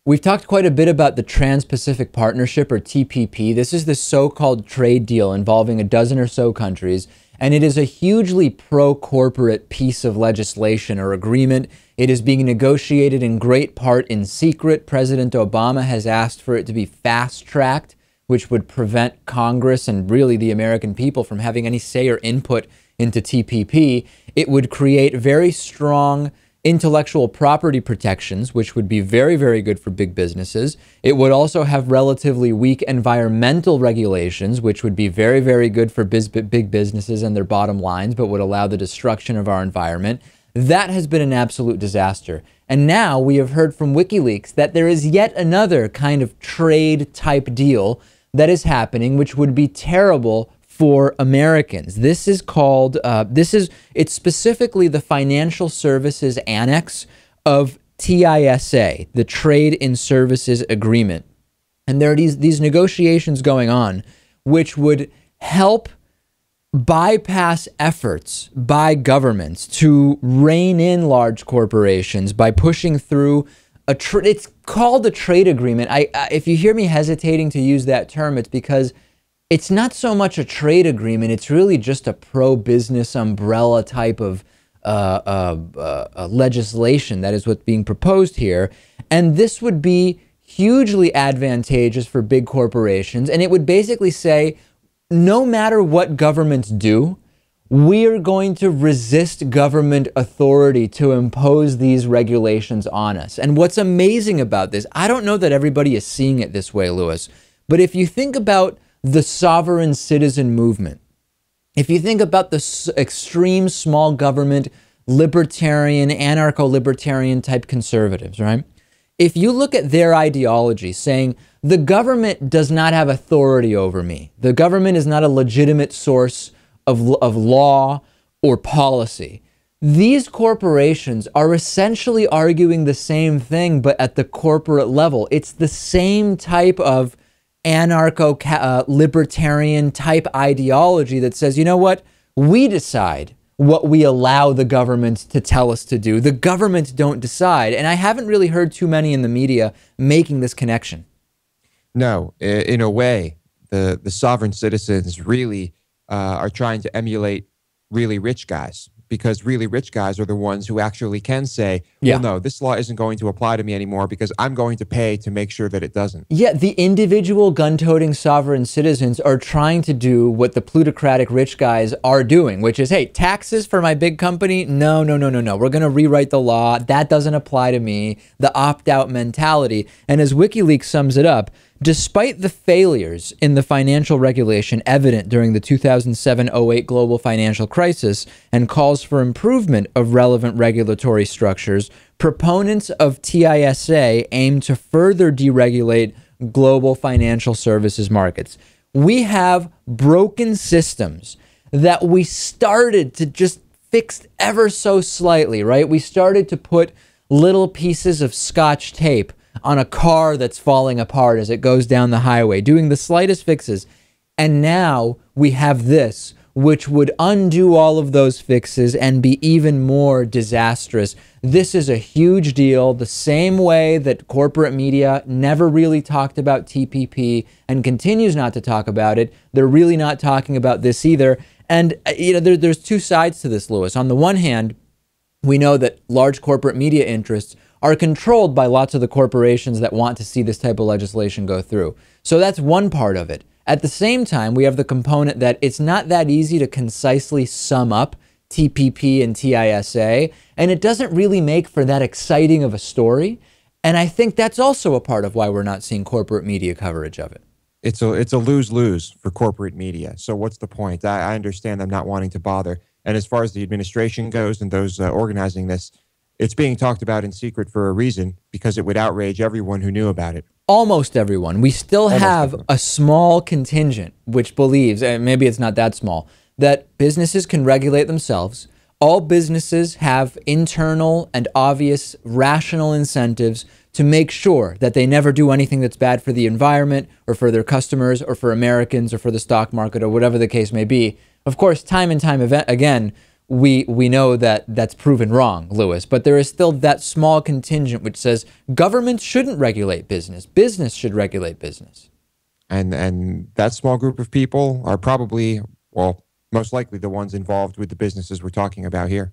We've talked quite a bit about the Trans-Pacific Partnership, or TPP. This is the so-called trade deal involving a dozen or so countries, and it is a hugely pro-corporate piece of legislation or agreement. It is being negotiated in great part in secret. President Obama has asked for it to be fast-tracked, which would prevent Congress and really the American people from having any say or input into TPP. It would create very strong intellectual property protections, which would be very, very good for big businesses. It would also have relatively weak environmental regulations, which would be very, very good for big businesses and their bottom lines, but would allow the destruction of our environment. That has been an absolute disaster. And now we have heard from WikiLeaks that there is yet another kind of trade type deal that is happening, which would be terrible for Americans. This is called, it's specifically the Financial Services Annex of TISA, the Trade in Services Agreement. And there are these negotiations going on, which would help bypass efforts by governments to rein in large corporations by pushing through it's called a trade agreement. If you hear me hesitating to use that term, it's because it's not so much a trade agreement. It's really just a pro-business umbrella type of legislation. That is what's being proposed here. And this would be hugely advantageous for big corporations. And it would basically say, no matter what governments do, we're going to resist government authority to impose these regulations on us. And what's amazing about this, I don't know that everybody is seeing it this way, Lewis, but if you think about the sovereign citizen movement, if you think about the extreme small government, libertarian, anarcho-libertarian type conservatives, right? If you look at their ideology saying, the government does not have authority over me, the government is not a legitimate source of law or policy, these corporations are essentially arguing the same thing, but at the corporate level. It's the same type of anarcho-libertarian type ideology that says, you know what, we decide what we allow the government to tell us to do. The government don't decide. And I haven't really heard too many in the media making this connection. No, in a way, the sovereign citizens really are trying to emulate really rich guys, because really rich guys are the ones who actually can say, well, no, this law isn't going to apply to me anymore because I'm going to pay to make sure that it doesn't. Yeah, the individual gun-toting sovereign citizens are trying to do what the plutocratic rich guys are doing, which is, hey, taxes for my big company? No, no, no, no, no. We're going to rewrite the law. That doesn't apply to me. The opt-out mentality. And as WikiLeaks sums it up, despite the failures in the financial regulation evident during the 2007-08 global financial crisis and calls for improvement of relevant regulatory structures, proponents of TISA aim to further deregulate global financial services markets. We have broken systems that we started to just fix ever so slightly, right? We started to put little pieces of Scotch tape on a car that's falling apart as it goes down the highway, doing the slightest fixes. And now we have this, which would undo all of those fixes and be even more disastrous. This is a huge deal, the same way that corporate media never really talked about TPP and continues not to talk about it. They're really not talking about this either. And you know, there's two sides to this, Lewis. On the one hand, we know that large corporate media interests are controlled by lots of the corporations that want to see this type of legislation go through. So that's one part of it. At the same time, we have the component that it's not that easy to concisely sum up TPP and TISA, and it doesn't really make for that exciting of a story. And I think that's also a part of why we're not seeing corporate media coverage of it. It's a lose-lose for corporate media. So what's the point? I understand them not wanting to bother. And as far as the administration goes and those organizing this, it's being talked about in secret for a reason, because it would outrage everyone who knew about it. Almost everyone. We still have a small contingent which believes, and maybe it's not that small, that businesses can regulate themselves. All businesses have internal and obvious rational incentives to make sure that they never do anything that's bad for the environment or for their customers or for Americans or for the stock market or whatever the case may be. Of course, time and time again, we know that that's proven wrong, Lewis. But there is still that small contingent which says government shouldn't regulate business. Business should regulate business. And that small group of people are probably, well, most likely the ones involved with the businesses we're talking about here.